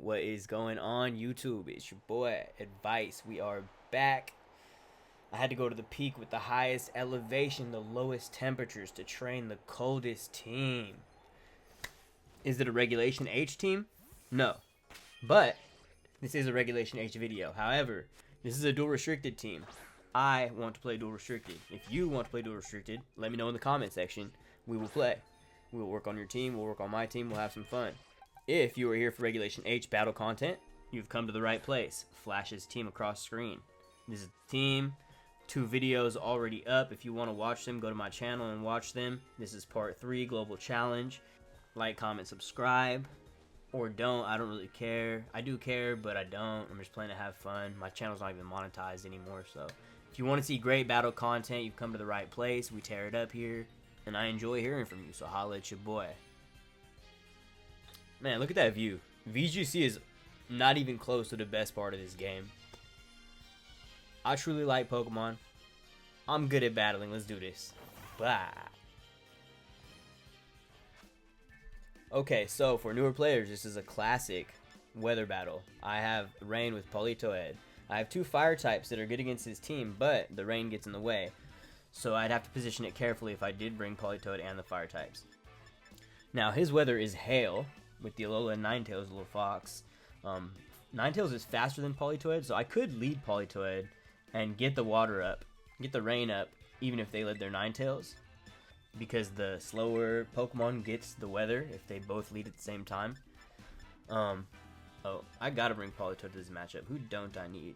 What is going on, YouTube? It's your boy Advice. We are back. I had to go to the peak with the highest elevation, the lowest temperatures to train the coldest team. Is it a Regulation H team? No. But this is a Regulation H video. However, this is a dual restricted team. I want to play dual restricted. If you want to play dual restricted, let me know in the comment section. We will play. We will work on your team. We'll work on my team. We'll have some fun. If you are here for Regulation H battle content, you've come to the right place. Flashes team across screen. This is the team. 2 videos already up. If you want to watch them, go to my channel and watch them. This is part 3, Global Challenge. Like, comment, subscribe. Or don't. I don't really care. I do care, but I don't. I'm just playing to have fun. My channel's not even monetized anymore, so if you want to see great battle content, you've come to the right place. We tear it up here, and I enjoy hearing from you, so holla at your boy. Man, look at that view. VGC is not even close to the best part of this game. I truly like Pokemon. I'm good at battling. Let's do this. Blah. Okay, so for newer players, this is a classic weather battle. I have Rain with Politoed. I have 2 fire types that are good against his team, but the rain gets in the way. So I'd have to position it carefully if I did bring Politoed and the fire types. Now, his weather is hail with the Alola and Ninetales, little fox. Ninetales is faster than Politoed, so I could lead Politoed and get the water up, get the rain up, even if they led their Ninetales. Because the slower Pokemon gets the weather if they both lead at the same time. Oh, I gotta bring Politoed to this matchup. Who don't I need?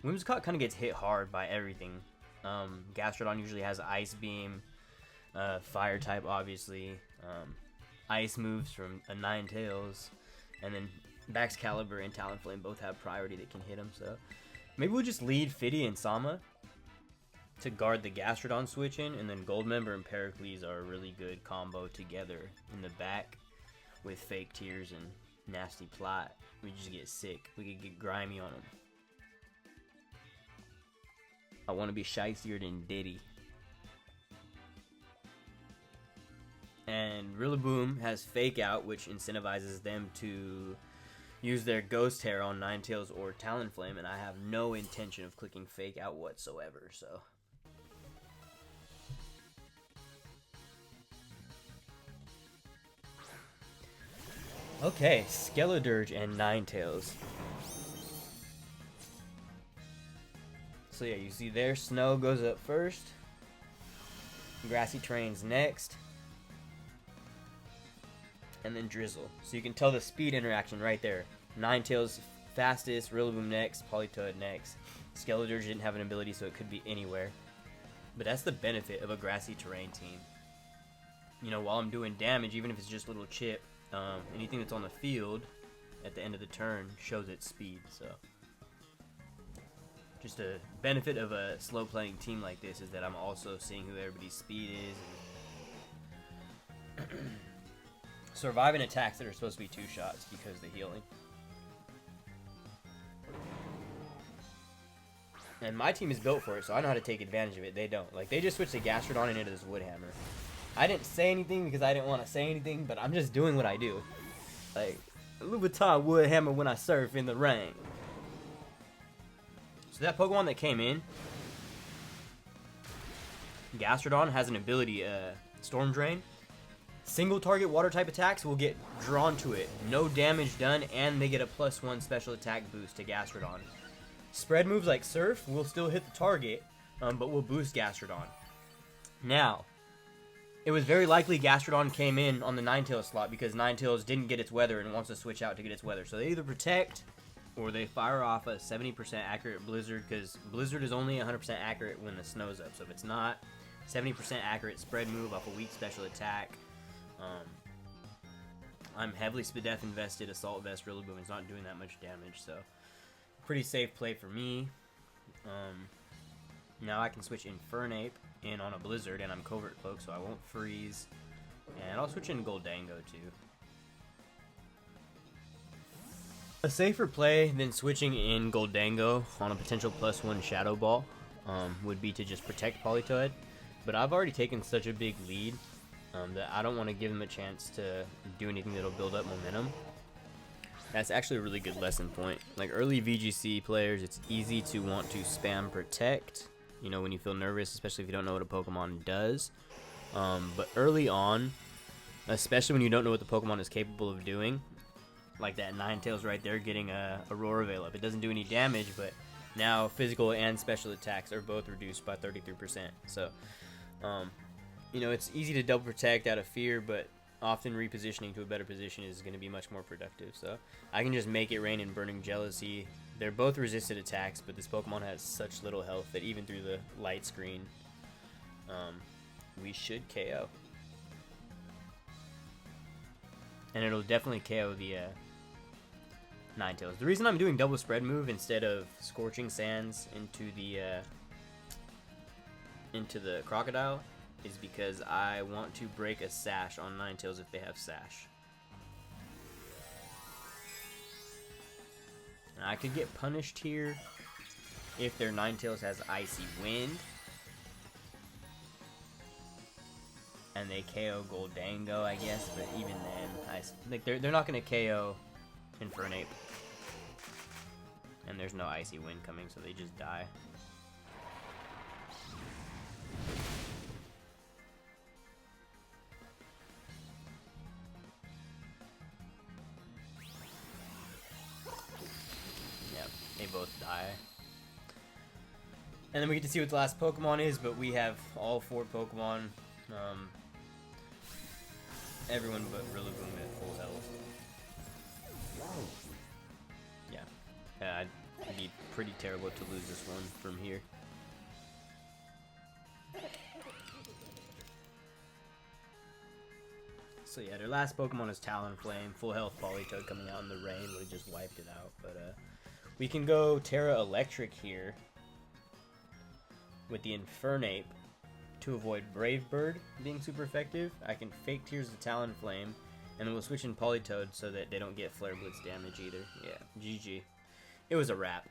Whimsicott kind of gets hit hard by everything. Gastrodon usually has Ice Beam, Fire type obviously, Ice moves from a Ninetales, and then Baxcalibur and Talonflame both have priority that can hit him, so maybe we'll just lead Fiddy and Sama to guard the Gastrodon switch in, and then Goldmember and Pericles are a really good combo together in the back with Fake Tears and Nasty Plot. We just get sick. We could get grimy on them. I want to be shiestier than Diddy. And Rillaboom has Fake Out, which incentivizes them to use their Ghost Hair on Ninetales or Talonflame, and I have no intention of clicking Fake Out whatsoever, so. Okay, Skeledirge and Ninetales. So yeah, you see there, Snow goes up first. Grassy Terrain's next. And then Drizzle. So you can tell the speed interaction right there. Ninetales fastest, Rillaboom next, Politoed next. Skeledirge didn't have an ability, so it could be anywhere. But that's the benefit of a Grassy Terrain team. You know, while I'm doing damage, even if it's just a little chip, anything that's on the field at the end of the turn shows its speed, so. Just a benefit of a slow playing team like this is that I'm also seeing who everybody's speed is. Surviving attacks that are supposed to be 2 shots because of the healing. And my team is built for it, so I know how to take advantage of it. They don't. Like, they just switched the Gastrodon and into this Woodhammer. I didn't say anything because I didn't want to say anything, but I'm just doing what I do. Like, Louboutin Woodhammer when I surf in the rain. So that Pokemon that came in, Gastrodon, has an ability, Storm Drain. Single target water type attacks will get drawn to it. No damage done, and they get a +1 special attack boost to Gastrodon. Spread moves like Surf will still hit the target, but will boost Gastrodon. Now, it was very likely Gastrodon came in on the Ninetales slot because Ninetales didn't get its weather and wants to switch out to get its weather. So they either protect or they fire off a 70% accurate Blizzard, because Blizzard is only 100% accurate when the snow's up. So if it's not 70% accurate spread move off a weak special attack, I'm heavily Spadef invested. Assault Vest Rillaboom is not doing that much damage, so pretty safe play for me. Now I can switch Infernape in on a Blizzard, and I'm Covert Cloak, so I won't freeze. And I'll switch in Goldango too. A safer play than switching in Goldango on a potential +1 Shadow Ball would be to just protect Politoed. But I've already taken such a big lead that I don't want to give him a chance to do anything that'll build up momentum. That's actually a really good lesson point. Like early VGC players, it's easy to want to spam protect, you know, when you feel nervous, especially if you don't know what a Pokemon does. But early on, especially when you don't know what the Pokemon is capable of doing, like that Ninetales right there getting a Aurora Veil up. It doesn't do any damage, but now physical and special attacks are both reduced by 33%. So, you know, it's easy to double protect out of fear, but often repositioning to a better position is going to be much more productive. So I can just make it rain and Burning Jealousy. They're both resisted attacks, but this Pokemon has such little health that even through the light screen, we should KO. And it'll definitely KO the Ninetales. The reason I'm doing double spread move instead of Scorching Sands into the Crocodile is because I want to break a Sash on Ninetales if they have Sash. And I could get punished here if their Ninetales has Icy Wind. And they KO Goldango, I guess, but even then, they're not going to KO Infernape. And there's no Icy Wind coming, so they just die. Yep, they both die. And then we get to see what the last Pokemon is, but we have all 4 Pokemon. Everyone but Rillaboom at full health. Yeah, it'd be pretty terrible to lose this one from here. So yeah, their last Pokemon is Talonflame. Full health Politoed coming out in the rain would have just wiped it out. But we can go Terra Electric here with the Infernape to avoid Brave Bird being super effective. I can Fake Tears the Talonflame, and then we'll switch in Politoed so that they don't get Flare Blitz damage either. Yeah, GG. It was a wrap.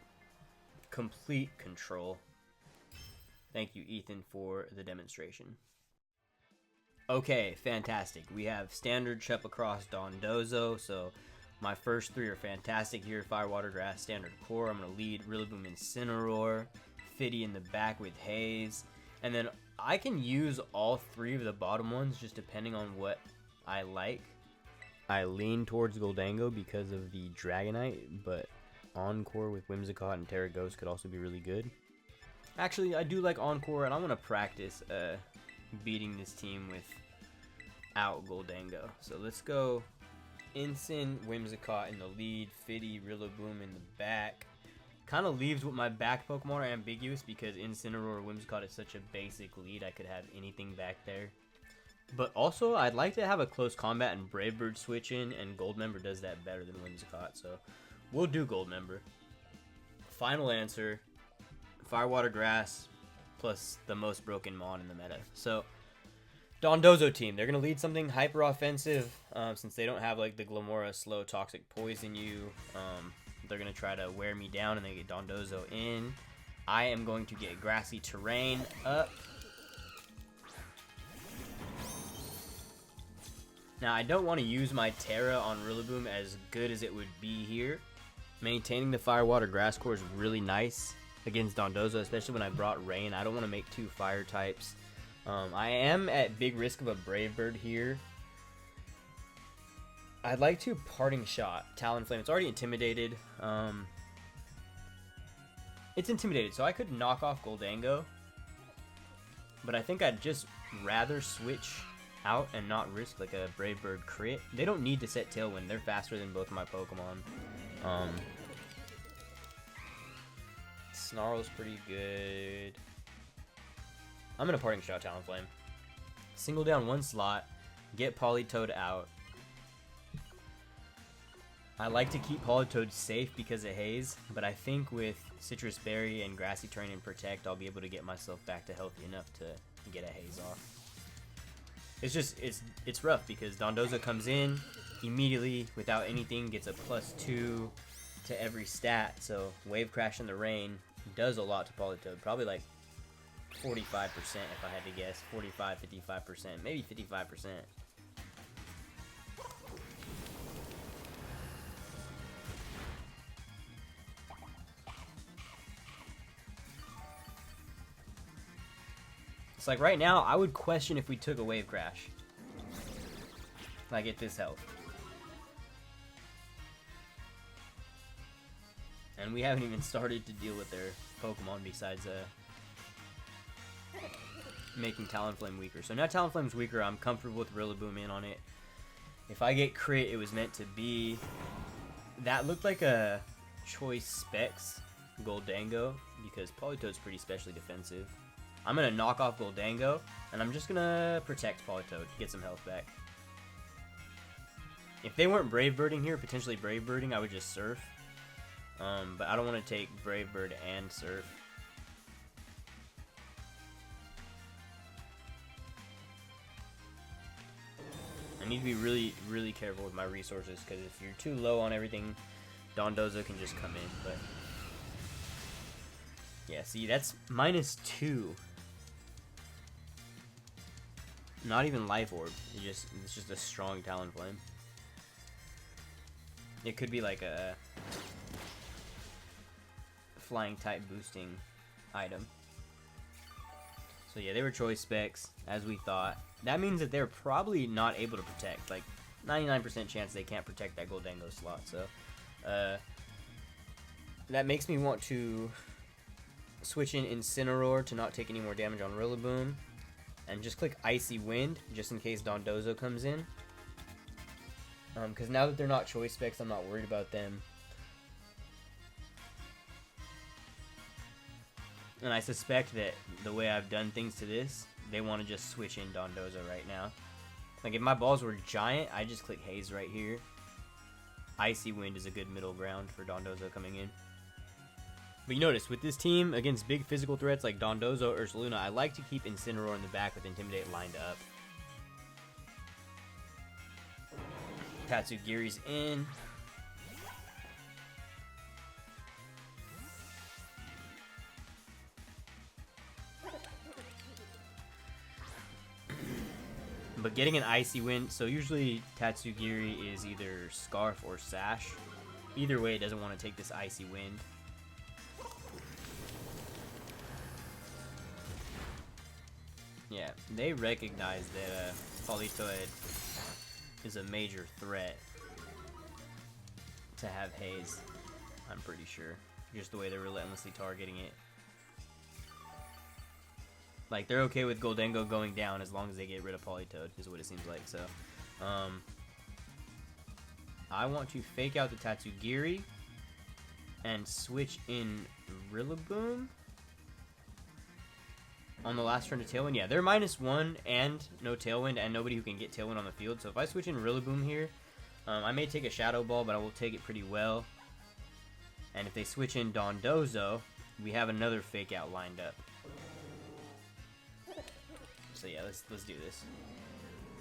Complete control. Thank you, Ethan, for the demonstration. Okay, fantastic. We have Standard Chup across Dondozo, so my first 3 are fantastic here. Fire, Water, Grass, Standard Core. I'm going to lead Rillaboom Incineroar. Fiddy in the back with Haze. And then I can use all 3 of the bottom ones just depending on what I like. I lean towards Goldango because of the Dragonite, but Encore with Whimsicott and Terra Ghost could also be really good. Actually, I do like Encore, and I'm going to practice beating this team without Goldango. So let's go Incin, Whimsicott in the lead, Fiddy, Rillaboom in the back. Kind of leaves with my back Pokemon are ambiguous because Incineroar or Whimsicott is such a basic lead. I could have anything back there. But also, I'd like to have a close combat and Brave Bird switch in, and Goldmember does that better than Whimsicott, so we'll do Goldmember. Final answer, Fire, Water, Grass, plus the most broken Mon in the meta. So, Dondozo team, they're going to lead something hyper offensive since they don't have like the Glamora slow toxic poison you. They're going to try to wear me down and they get Dondozo in. I am going to get Grassy Terrain up. Now, I don't want to use my Terra on Rillaboom as good as it would be here. Maintaining the Fire, Water, Grass core is really nice against Dondozo, especially when I brought Rain. I don't want to make 2 fire types. I am at big risk of a Brave Bird here. I'd like to Parting Shot Talonflame. It's already intimidated. It's intimidated, so I could knock off Goldango. But I think I'd just rather switch out and not risk like a Brave Bird crit. They don't need to set Tailwind. They're faster than both of my Pokemon. Snarl's pretty good. I'm gonna Parting Shot Talonflame. Single down 1 slot. Get Politoed out. I like to keep Politoed safe because of Haze, but I think with Citrus Berry and Grassy Terrain and Protect, I'll be able to get myself back to healthy enough to get a Haze off. It's just, it's rough because Dondozo comes in immediately without anything, gets a +2 to every stat, so Wave Crash in the Rain does a lot to Politoed. Probably like 45% if I had to guess. 45, 55%, maybe 55%. So like right now, I would question if we took a Wave Crash. Like at this health. And we haven't even started to deal with their Pokemon besides making Talonflame weaker. So now Talonflame's weaker, I'm comfortable with Rillaboom in on it. If I get crit, it was meant to be. That looked like a Choice Specs Goldango because Politoed's pretty specially defensive. I'm going to knock off Goldango, and I'm just going to protect Politoed, get some health back. If they weren't Brave Birding here, potentially Brave Birding, I would just Surf. But I don't want to take Brave Bird and Surf. I need to be really, really careful with my resources, because if you're too low on everything, Dondozo can just come in. But yeah, see, that's -2. Not even Life Orb. It's just a strong Talonflame. It could be like a flying type boosting item. So yeah, they were Choice Specs, as we thought. That means that they're probably not able to protect. Like, 99% chance they can't protect that Goldango slot. So, that makes me want to switch in Incineroar to not take any more damage on Rillaboom. And just click Icy Wind, just in case Dondozo comes in. Because now that they're not Choice Specs, I'm not worried about them. And I suspect that the way I've done things to this, they want to just switch in Dondozo right now. Like, if my balls were giant, I'd just click Haze right here. Icy Wind is a good middle ground for Dondozo coming in. But you notice, with this team, against big physical threats like Dondozo or Ursaluna, I like to keep Incineroar in the back with Intimidate lined up. Tatsugiri's in. But getting an Icy Wind, so usually Tatsugiri is either Scarf or Sash. Either way, it doesn't want to take this Icy Wind. Yeah, they recognize that Politoed is a major threat to have Haze, I'm pretty sure. Just the way they're relentlessly targeting it. Like, they're okay with Goldango going down as long as they get rid of Politoed, is what it seems like. So, I want to fake out the Tatsugiri and switch in Rillaboom on the last turn to Tailwind. Yeah, they're -1 and no Tailwind and nobody who can get Tailwind on the field. So if I switch in Rillaboom here, I may take a Shadow Ball, but I will take it pretty well. And if they switch in Dondozo, we have another fake out lined up. So yeah, let's do this.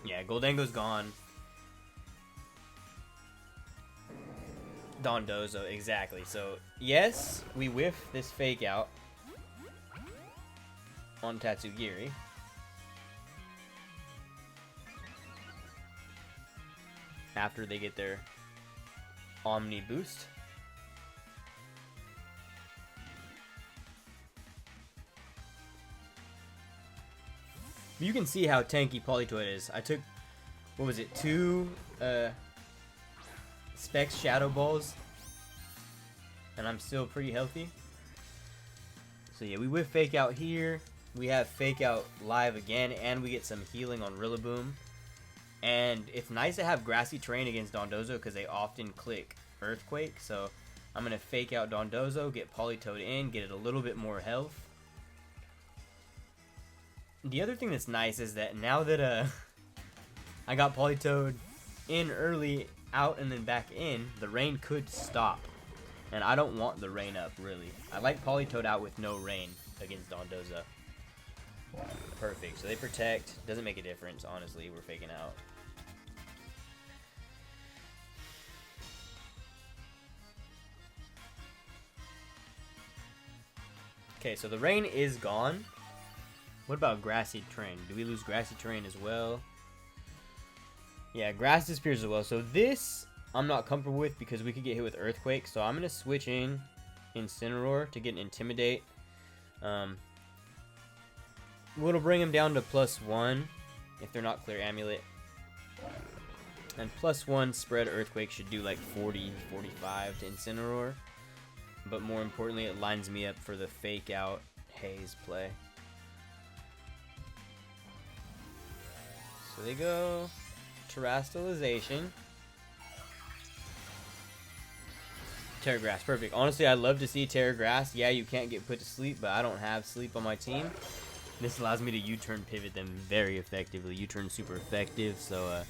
Yeah, Goldango's gone. Dondozo, exactly. So yes, we whiff this fake out on Tatsugiri. After they get their Omni boost. You can see how tanky Politoed is. I took, what was it, 2 Specs Shadow Balls, and I'm still pretty healthy. So yeah, we whip Fake Out here. We have Fake Out live again, and we get some healing on Rillaboom. And it's nice to have Grassy Terrain against Dondozo because they often click Earthquake. So I'm going to Fake Out Dondozo, get Politoed in, get it a little bit more health. The other thing that's nice is that now that I got Politoed in early, out, and then back in, the rain could stop. And I don't want the rain up, really. I like Politoed out with no rain against Dondozo. Perfect. So they protect. Doesn't make a difference, honestly. We're faking out. Okay, so the rain is gone. What about Grassy Terrain? Do we lose Grassy Terrain as well? Yeah, Grass disappears as well. So this I'm not comfortable with because we could get hit with Earthquake. So I'm going to switch in Incineroar to get an Intimidate. It'll bring them down to +1 if they're not clear amulet. And +1 spread earthquake should do like 40, 45 to Incineroar. But more importantly, it lines me up for the fake out haze play. So they go Terastallization. Terra Grass, perfect. Honestly, I'd love to see Terra Grass. Yeah, you can't get put to sleep, but I don't have sleep on my team. This allows me to U-turn pivot them very effectively. U-turn super effective, so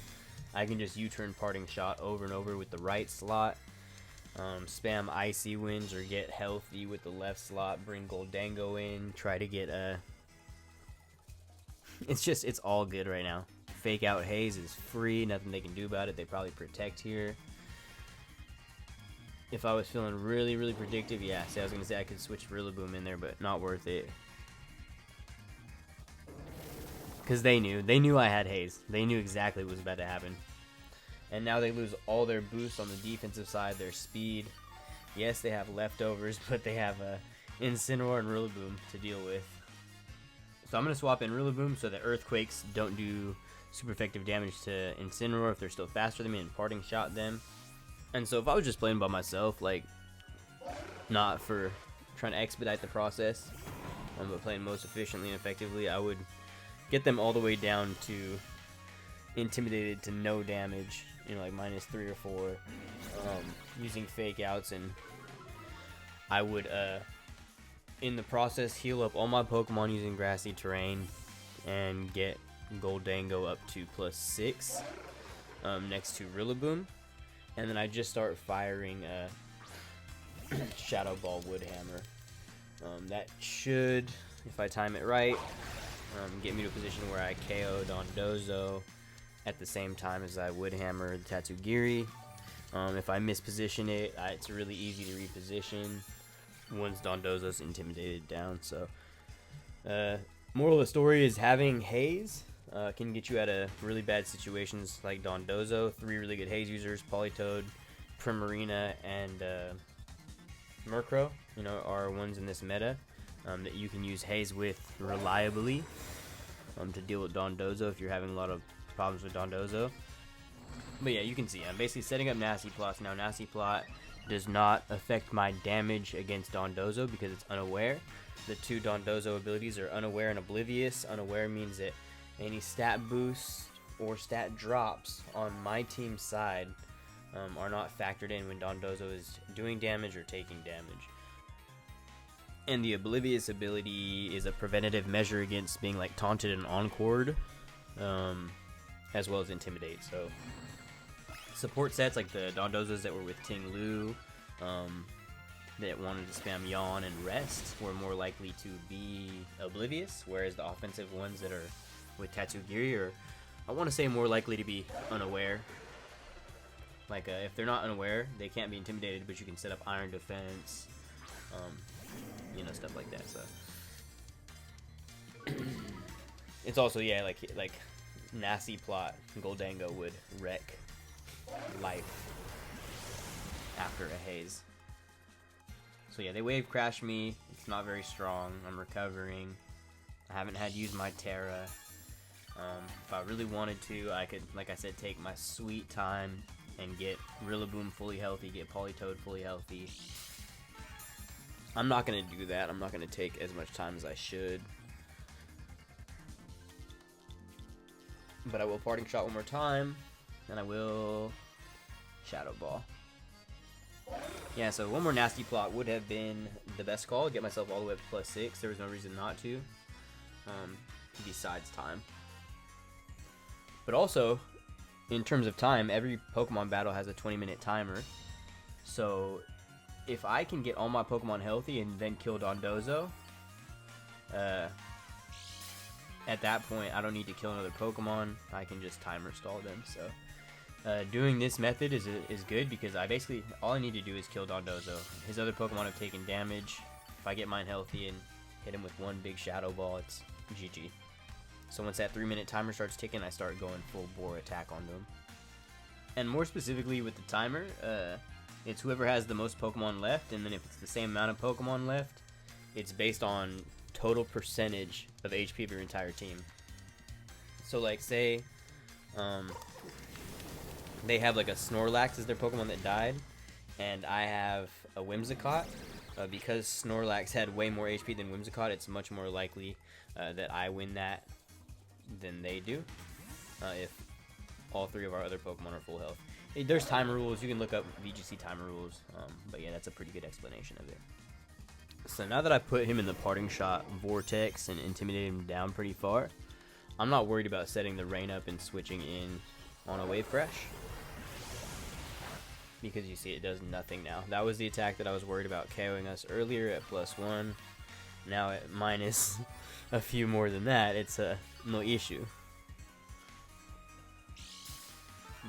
I can just U-turn Parting Shot over and over with the right slot. Spam Icy Winds or get healthy with the left slot. Bring Goldango in. Try to get it's all good right now. Fake out Haze is free. Nothing they can do about it. They probably protect here. If I was feeling really, really predictive, yeah. See, I was going to say I could switch Rillaboom in there, but not worth it. Because they knew I had Haze. They knew exactly what was about to happen. And now they lose all their boosts on the defensive side, their speed. Yes, they have leftovers, but they have Incineroar and Rillaboom to deal with. So I'm going to swap in Rillaboom so that Earthquakes don't do super effective damage to Incineroar if they're still faster than me and Parting Shot them. And so if I was just playing by myself, like, not for trying to expedite the process, but playing most efficiently and effectively, I would get them all the way down to intimidated to no damage, you know, like -3 or 4, using fake outs, and I would, in the process, heal up all my Pokemon using grassy terrain and get Goldango up to +6 next to Rillaboom. And then I just start firing Shadow Ball Woodhammer. That should, if I time it right, get me to a position where I KO Dondozo at the same time as I Woodhammer the Tatsugiri. If I misposition it, it's really easy to reposition once Dondozo's intimidated down. So, moral of the story is having Haze can get you out of really bad situations like Dondozo. 3 really good Haze users, Politoed, Primarina, and Murkrow, you know, are ones in this meta that you can use Haze with reliably to deal with Dondozo if you're having a lot of problems with Dondozo. But yeah, you can see I'm basically setting up Nasty Plots now. Nasty Plot does not affect my damage against Dondozo because it's unaware. The 2 Dondozo abilities are Unaware and Oblivious. Unaware means that any stat boosts or stat drops on my team's side are not factored in when Dondozo is doing damage or taking damage. And the Oblivious ability is a preventative measure against being like taunted and encored, as well as Intimidate. So support sets like the Dondozos that were with Ting Lu, that wanted to spam Yawn and Rest, were more likely to be Oblivious, whereas the offensive ones that are with Tatsugiri are, I want to say, more likely to be Unaware. Like, if they're not Unaware, they can't be intimidated, but you can set up Iron Defense, you know, stuff like that. So it's also, yeah, like Nasty Plot, Goldango would wreck life after a Haze. So yeah, they Wave Crash me. It's not very strong. I'm recovering. I haven't had to use my Terra. If I really wanted to, I could, like I said, take my sweet time and get Rillaboom fully healthy, get Politoed fully healthy. I'm not going to do that. I'm not going to take as much time as I should. But I will Parting Shot one more time, and I will Shadow Ball. Yeah, so one more Nasty Plot would have been the best call. Get myself all the way up to +6. There was no reason not to, besides time. But also, in terms of time, every Pokemon battle has a 20-minute timer. So if I can get all my Pokemon healthy and then kill Dondozo, at that point, I don't need to kill another Pokemon. I can just timer stall them. So doing this method is good because I basically, all I need to do is kill Dondozo. His other Pokemon have taken damage. If I get mine healthy and hit him with one big Shadow Ball, it's GG. So once that 3-minute timer starts ticking, I start going full bore attack onto him. And more specifically with the timer, it's whoever has the most Pokemon left, and then if it's the same amount of Pokemon left, it's based on total percentage of HP of your entire team. So like say they have like a Snorlax as their Pokemon that died, and I have a Whimsicott. Because Snorlax had way more HP than Whimsicott, it's much more likely that I win that than they do, if all three of our other Pokemon are full health. There's time rules. You can look up VGC time rules, but yeah, that's a pretty good explanation of it. So now that I put him in the parting shot vortex and intimidated him down pretty far, I'm not worried about setting the rain up and switching in on a wave crash, because you see it does nothing now. That was the attack that I was worried about KOing us earlier at +1. Now at minus a few more than that, it's no issue.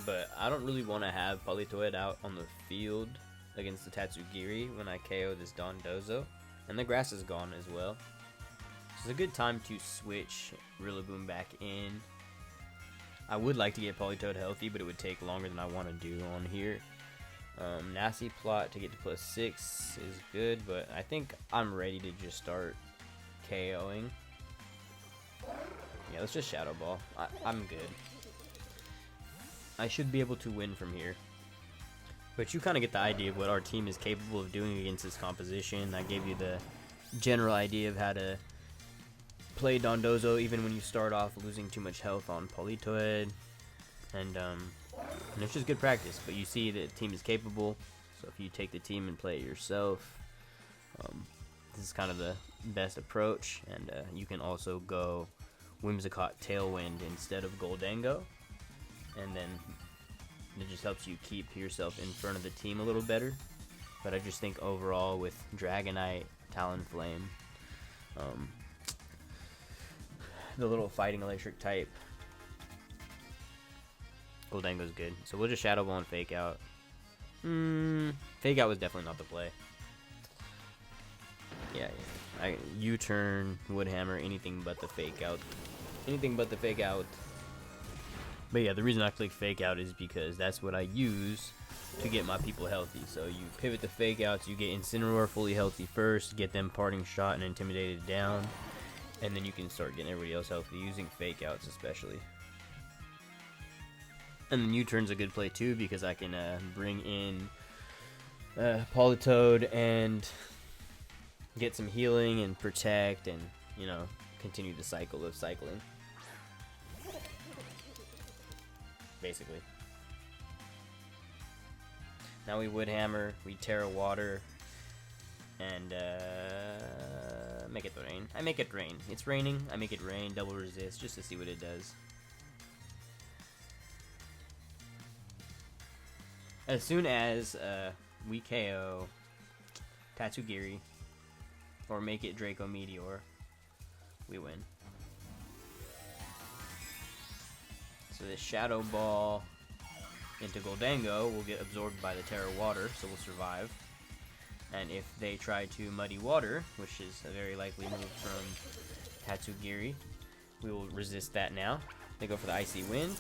But I don't really want to have Politoed out on the field against the Tatsugiri when I KO this Dondozo. And the grass is gone as well. So it's a good time to switch Rillaboom back in. I would like to get Politoed healthy, but it would take longer than I want to do on here. Nasty plot to get to +6 is good, but I think I'm ready to just start KOing. Yeah, let's just Shadow Ball. I'm good. I should be able to win from here. But you kind of get the idea of what our team is capable of doing against this composition. I gave you the general idea of how to play Dondozo even when you start off losing too much health on Politoed. And it's just good practice, but you see that the team is capable. So if you take the team and play it yourself, this is kind of the best approach. And you can also go Whimsicott Tailwind instead of Goldango, and then it just helps you keep yourself in front of the team a little better. But I just think overall with Dragonite, Talonflame, the little fighting electric type, Goldango's good. So we'll just Shadow Ball and Fake Out. Fake Out was definitely not the play. Yeah. U-turn, Woodhammer, anything but the Fake Out. Anything but the Fake Out. But yeah, the reason I click Fake Out is because that's what I use to get my people healthy. So you pivot the Fake Outs, you get Incineroar fully healthy first, get them parting shot and intimidated down, and then you can start getting everybody else healthy using Fake Outs especially. And then U-turn's a good play too, because I can bring in Politoed and get some healing and protect, and continue the cycle of cycling. Basically. Now we Woodhammer, we Terra Water, and make it rain. I make it rain. It's raining. I make it rain. Double resist just to see what it does. As soon as we KO Tatsugiri or make it Draco Meteor, we win. So this Shadow Ball into Goldango will get absorbed by the Terra Water, so we'll survive. And if they try to Muddy Water, which is a very likely move from Tatsugiri, we will resist that now. They go for the Icy Wind.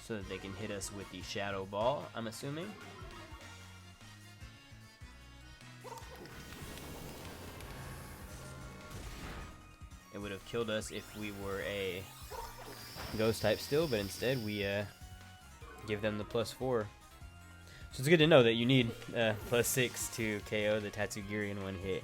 So that they can hit us with the Shadow Ball, I'm assuming. It would have killed us if we were a Ghost type still, but instead we give them the +4. So it's good to know that you need +6 to KO the Tatsugiri in one hit.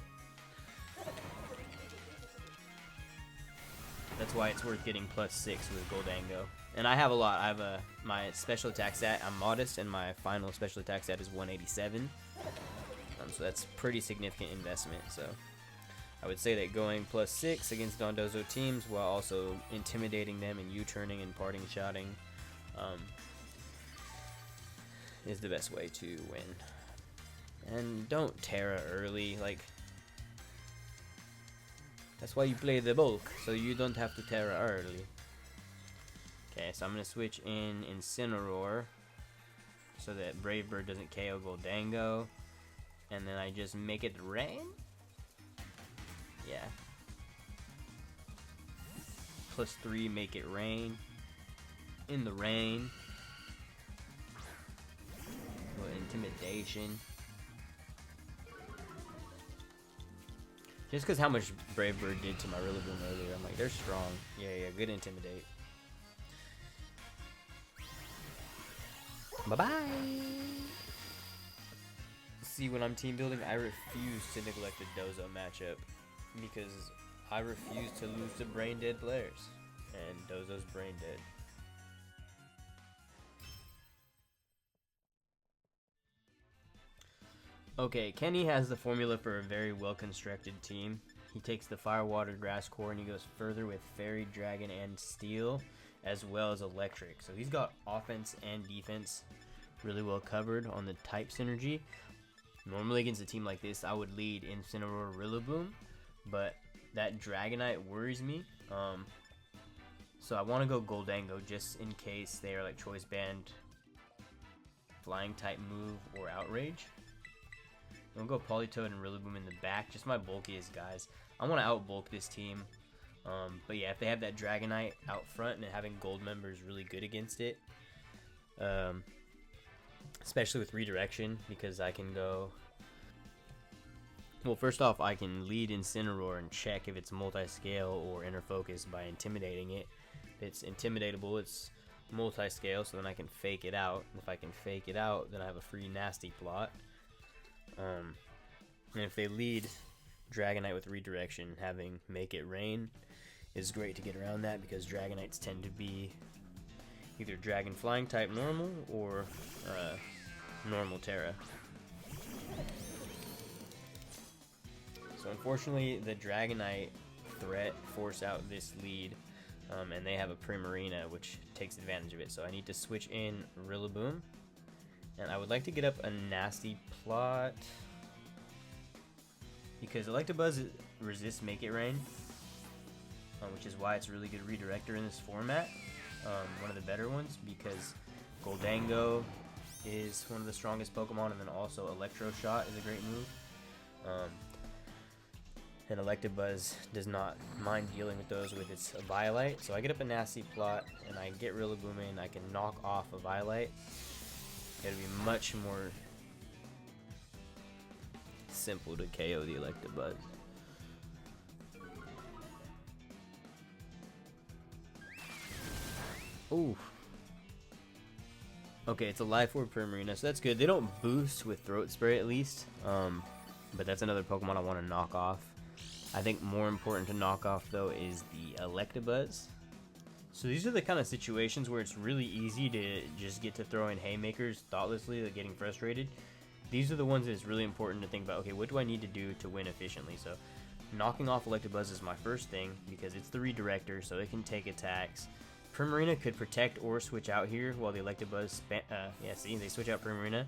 That's why it's worth getting +6 with Goldango. And I have a lot. I have my special attack stat, I'm modest, and my final special attack stat is 187. So that's pretty significant investment. So I would say that going +6 against Dondozo teams while also intimidating them and U-turning and parting shotting is the best way to win. And don't Terra early, like, that's why you play the bulk, so you don't have to Terra early. Okay, so I'm going to switch in Incineroar so that Brave Bird doesn't KO Goldango, and then I just make it rain? Yeah. +3, make it rain. In the rain. Little intimidation. Just because how much Brave Bird did to my Rillaboom earlier, I'm like, they're strong. Yeah, good Intimidate. Bye-bye! See, when I'm team building, I refuse to neglect the Dozo matchup. Because I refuse to lose to brain dead players. And Dozo's brain dead. Okay, Kenny has the formula for a very well-constructed team. He takes the Fire, Water, Grass core and he goes further with Fairy, Dragon, and Steel, as well as Electric. So he's got offense and defense really well covered on the type synergy. Normally against a team like this, I would lead Incineroar, Rillaboom, but that Dragonite worries me. So I want to go Goldango just in case they are like Choice Band, Flying type move, or Outrage. I'm going to go Politoed and Rillaboom in the back. Just my bulkiest guys. I want to outbulk this team. But yeah, if they have that Dragonite out front and having Gold Member is really good against it. Especially with Redirection, because I can go... Well, first off, I can lead Incineroar and check if it's multi-scale or inner focus by intimidating it. If it's intimidatable, it's multi-scale, so then I can fake it out. And if I can fake it out, then I have a free nasty plot. And if they lead Dragonite with Redirection, having Make It Rain is great to get around that, because Dragonites tend to be either Dragon Flying type normal or normal Terra. So unfortunately, the Dragonite threat force out this lead, and they have a Primarina, which takes advantage of it. So I need to switch in Rillaboom. And I would like to get up a nasty plot, because Electabuzz resists Make It Rain, which is why it's a really good redirector in this format. One of the better ones, because Goldango is one of the strongest Pokemon, and then also Electro Shot is a great move. And Electabuzz does not mind dealing with those with its Violite. So I get up a nasty plot, and I get Rillaboom in. I can knock off a Violite. It'll be much more simple to KO the Electabuzz. Ooh. Okay, it's a Life Orb Primarina, so that's good. They don't boost with Throat Spray at least, but that's another Pokemon I want to knock off. I think more important to knock off though is the Electabuzz. So these are the kind of situations where it's really easy to just get to throwing haymakers thoughtlessly, like getting frustrated. These are the ones that it's really important to think about, okay, what do I need to do to win efficiently? So knocking off Electabuzz is my first thing, because it's the redirector, so it can take attacks. Primarina could protect or switch out here while the Electabuzz see, they switch out Primarina.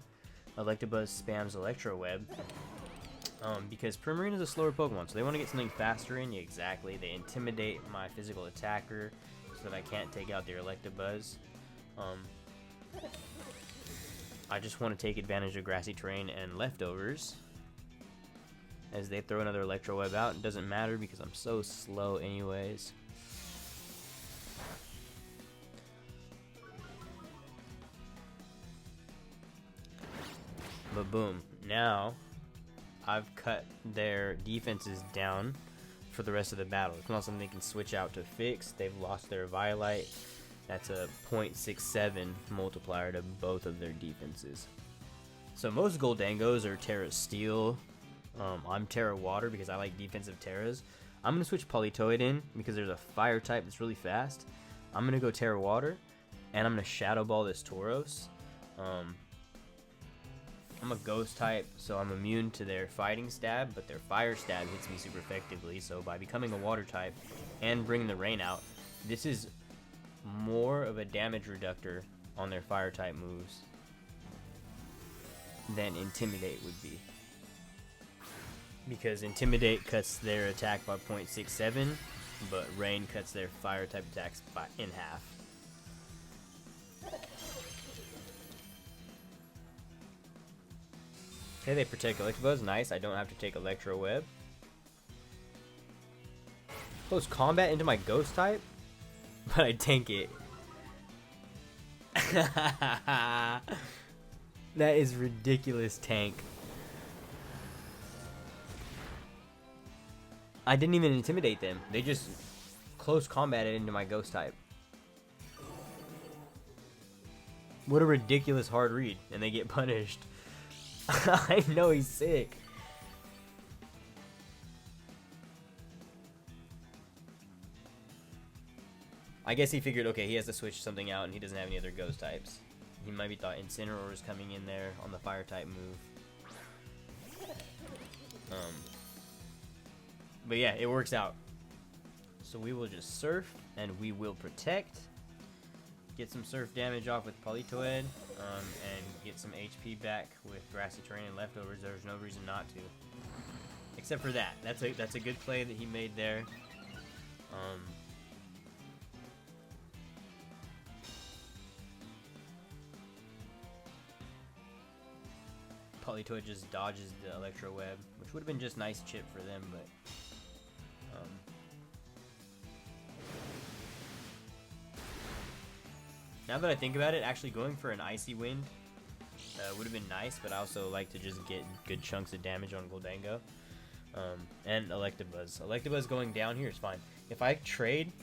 Electabuzz spams Electro Web. Because Primarina is a slower Pokemon, so they want to get something faster in. Yeah, exactly. They intimidate my physical attacker so that I can't take out their Electabuzz. I just want to take advantage of grassy terrain and leftovers. As they throw another Electro Web out, it doesn't matter because I'm so slow anyways. But boom, now I've cut their defenses down for the rest of the battle. It's not something they can switch out to fix. They've lost their Violite. That's a 0.67 multiplier to both of their defenses. So most Goldangos are Terra Steel. I'm Terra Water because I like defensive Terras. I'm going to switch Politoed in because there's a fire type that's really fast. I'm going to go Terra Water, and I'm going to Shadow Ball this Tauros. I'm a Ghost type, so I'm immune to their Fighting Stab, but their Fire Stab hits me super effectively. So by becoming a Water type and bringing the Rain out, this is more of a damage reductor on their Fire type moves than Intimidate would be. Because Intimidate cuts their attack by 0.67, but Rain cuts their Fire type attacks in half. Okay, they protect Electabuzz. Nice, I don't have to take Electro Web. Close combat into my Ghost type? But I tank it. That is ridiculous tank. I didn't even intimidate them. They just close combated into my ghost type. What a ridiculous hard read, and they get punished. I know he's sick. I guess he figured, okay, he has to switch something out, and he doesn't have any other ghost types. He might be thought Incineroar is coming in there on the fire type move. But yeah, it works out. So we will just surf, and we will protect. Get some surf damage off with Politoed, and get some HP back with Grassy Terrain and Leftovers. There's no reason not to. Except for that. That's a good play that he made there. Politoed just dodges the Electro Web, which would have been just nice chip for them, but now that I think about it, actually going for an Icy Wind would have been nice, but I also like to just get good chunks of damage on Goldango. And Electabuzz. Electabuzz going down here is fine. If I trade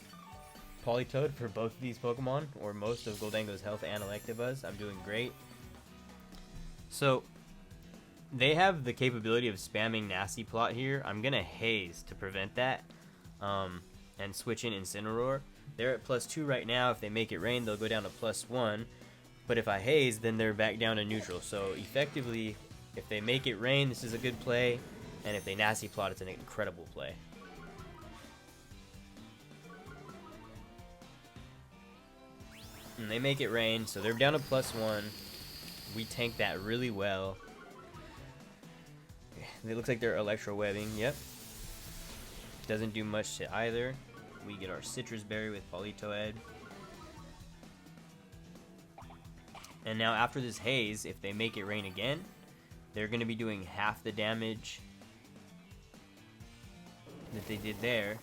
Politoed for both of these Pokemon, or most of Goldango's health and Electabuzz, I'm doing great. So, they have the capability of spamming Nasty Plot here. I'm going to Haze to prevent that, and switch in Incineroar. They're at +2 right now. If they make it rain, they'll go down to +1. But if I Haze, then they're back down to neutral. So effectively, if they make it rain, this is a good play. And if they Nasty Plot, it's an incredible play. And they make it rain, so they're down to +1. We tank that really well. It looks like they're Electro Webbing. Yep. Doesn't do much to either. We get our Citrus Berry with Politoed. And now after this Haze, if they make it rain again, they're going to be doing half the damage that they did there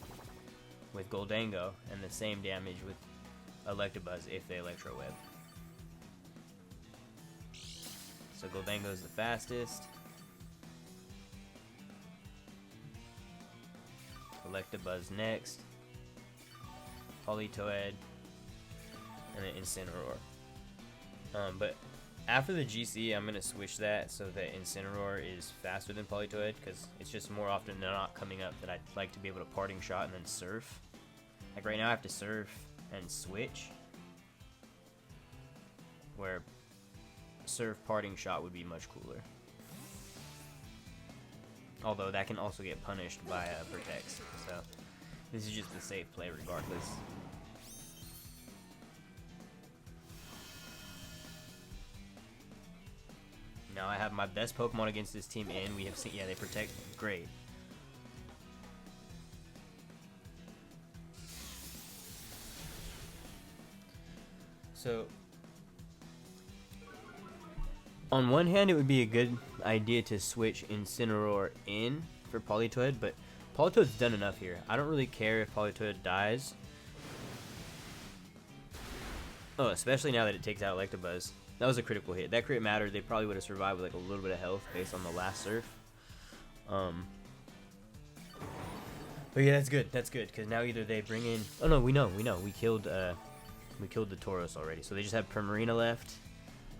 with Goldango, and the same damage with Electabuzz if they Electro Web. So Goldango's the fastest. Electabuzz next. Politoed. And then Incineroar. But after the GC, I'm going to switch that so that Incineroar is faster than Politoed, because it's just more often than not coming up that I'd like to be able to Parting Shot and then Surf. Like right now I have to Surf and switch, where Surf Parting Shot would be much cooler. Although that can also get punished by Protects, so this is just a safe play regardless. Now I have my best Pokemon against this team in. We have seen, yeah, they protect. Great. So, on one hand, it would be a good idea to switch Incineroar in for Politoed, but Politoed's done enough here. I don't really care if Politoed dies. Oh, especially now that it takes out Electabuzz. That was a critical hit. That crit mattered. They probably would have survived with like a little bit of health based on the last Surf. But yeah, that's good. That's good, because now either they bring in... Oh no, we know. We killed the Tauros already. So they just have Primarina left.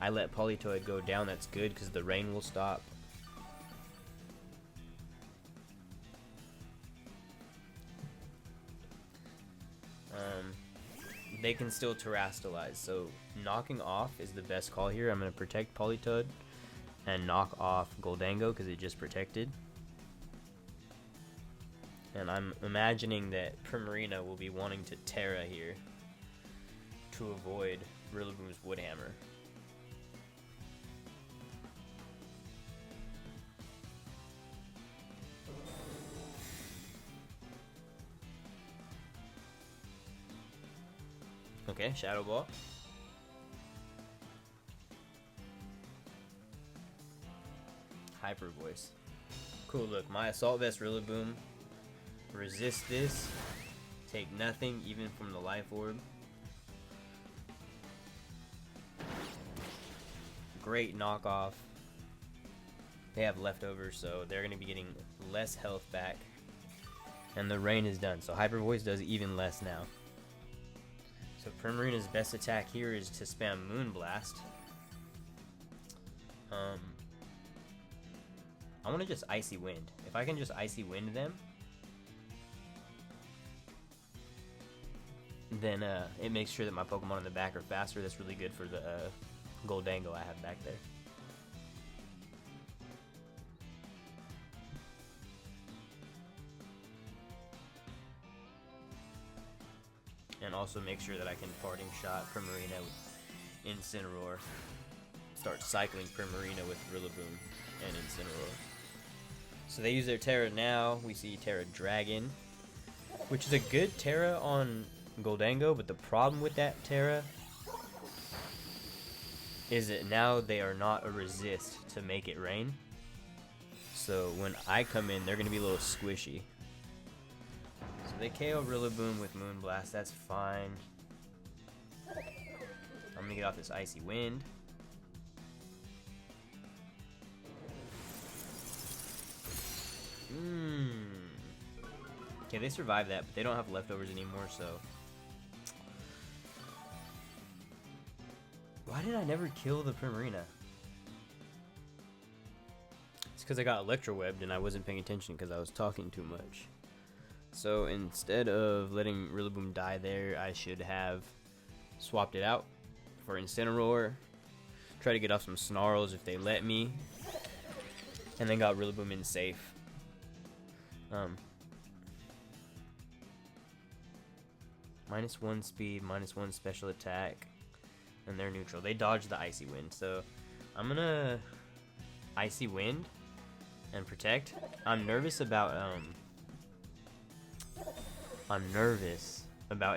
I let Politoed go down. That's good, because the rain will stop. They can still Terrastalize, so knocking off is the best call here. I'm going to protect Politoed and knock off Goldango because it just protected. And I'm imagining that Primarina will be wanting to Terra here to avoid Rillaboom's Woodhammer. Okay, Shadow Ball. Hyper Voice. Cool, look, my Assault Vest Rillaboom. Resist this. Take nothing, even from the Life Orb. Great knockoff. They have leftovers, so they're going to be getting less health back. And the rain is done. So Hyper Voice does even less now. So Primarina's best attack here is to spam Moonblast. I want to just Icy Wind. If I can just Icy Wind them, then it makes sure that my Pokemon in the back are faster. That's really good for the Goldango I have back there. And also make sure that I can Parting Shot Primarina with Incineroar. Start cycling Primarina with Rillaboom and Incineroar. So they use their Terra now. We see Terra Dragon, which is a good Terra on Goldango, but the problem with that Terra is that now they are not a resist to make it rain. So when I come in, they're going to be a little squishy. So they KO Rillaboom with Moonblast. That's fine. I'm going to get off this Icy Wind. Okay, they survived that, but they don't have leftovers anymore, so... Why did I never kill the Primarina? It's because I got Electrowebbed and I wasn't paying attention because I was talking too much. So instead of letting Rillaboom die there, I should have swapped it out for Incineroar. Try to get off some Snarls if they let me. And then got Rillaboom in safe. -1 speed, -1 special attack, and they're neutral. They dodged the Icy Wind, so I'm gonna Icy Wind and protect. I'm nervous about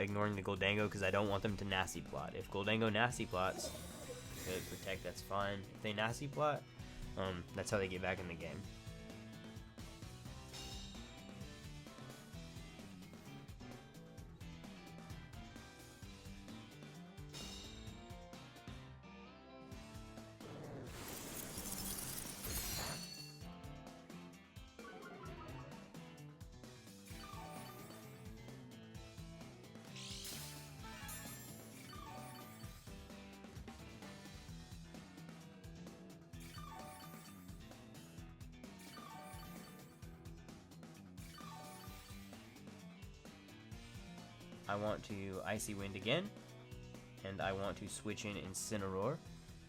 ignoring the Goldango because I don't want them to Nasty Plot. If Goldango Nasty Plots, good protect, that's fine. If they Nasty Plot, that's how they get back in the game. I want to Icy Wind again, and I want to switch in Incineroar,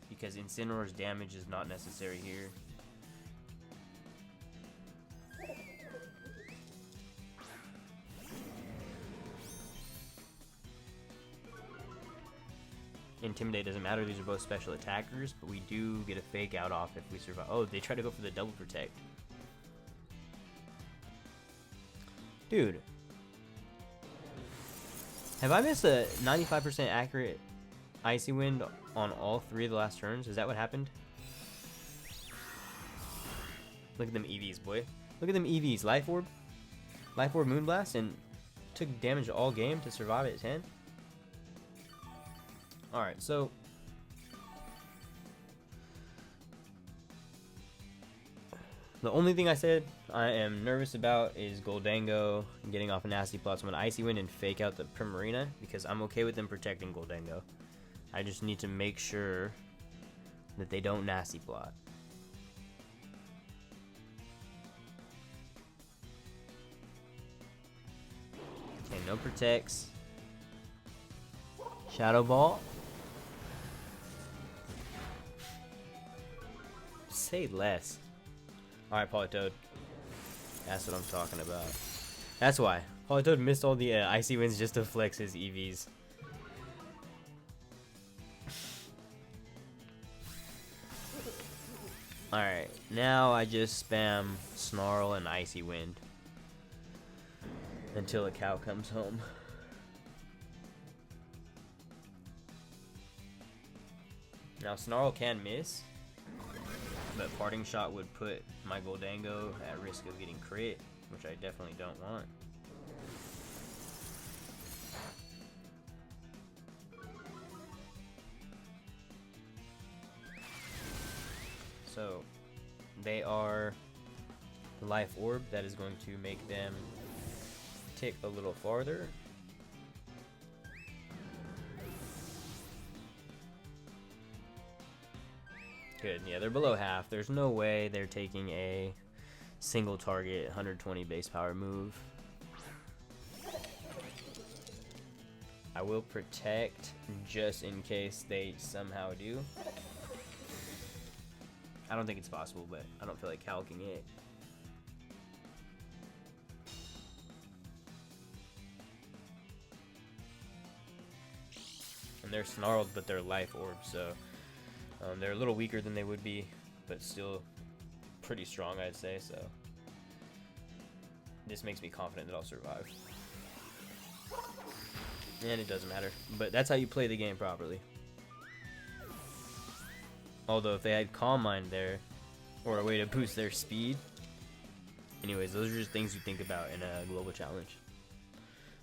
because Incineroar's damage is not necessary here. Intimidate doesn't matter, these are both special attackers, but we do get a fake out off if we survive. Oh, they try to go for the double protect. Dude. Have I missed a 95% accurate Icy Wind on all 3 of the last turns? Is that what happened? Look at them EVs, boy. Look at them EVs. Life Orb Moonblast, and took damage all game to survive at 10. Alright, so... the only thing I said I am nervous about is Goldango getting off a Nasty Plot. So I'm going to Icy Wind and fake out the Primarina because I'm okay with them protecting Goldango. I just need to make sure that they don't Nasty Plot. Okay, no protects. Shadow Ball. Say less. Alright, Politoed. That's what I'm talking about. That's why. Politoed missed all the Icy Winds just to flex his EVs. Alright, now I just spam Snarl and Icy Wind until a cow comes home. Now Snarl can miss, but Parting Shot would put my Goldango at risk of getting crit, which I definitely don't want. So, they are the Life Orb that is going to make them tick a little farther. Good. Yeah, they're below half. There's no way they're taking a single target 120 base power move. I will protect just in case they somehow do. I don't think it's possible, but I don't feel like calcing it. And they're snarled, but they're life orbs, so they're a little weaker than they would be, but still pretty strong, I'd say. So this makes me confident that I'll survive. And it doesn't matter, but that's how you play the game properly. Although if they had Calm Mind there, or a way to boost their speed. Anyways, those are just things you think about in a global challenge.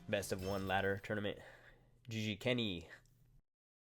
Best of one ladder tournament. GG Kenny.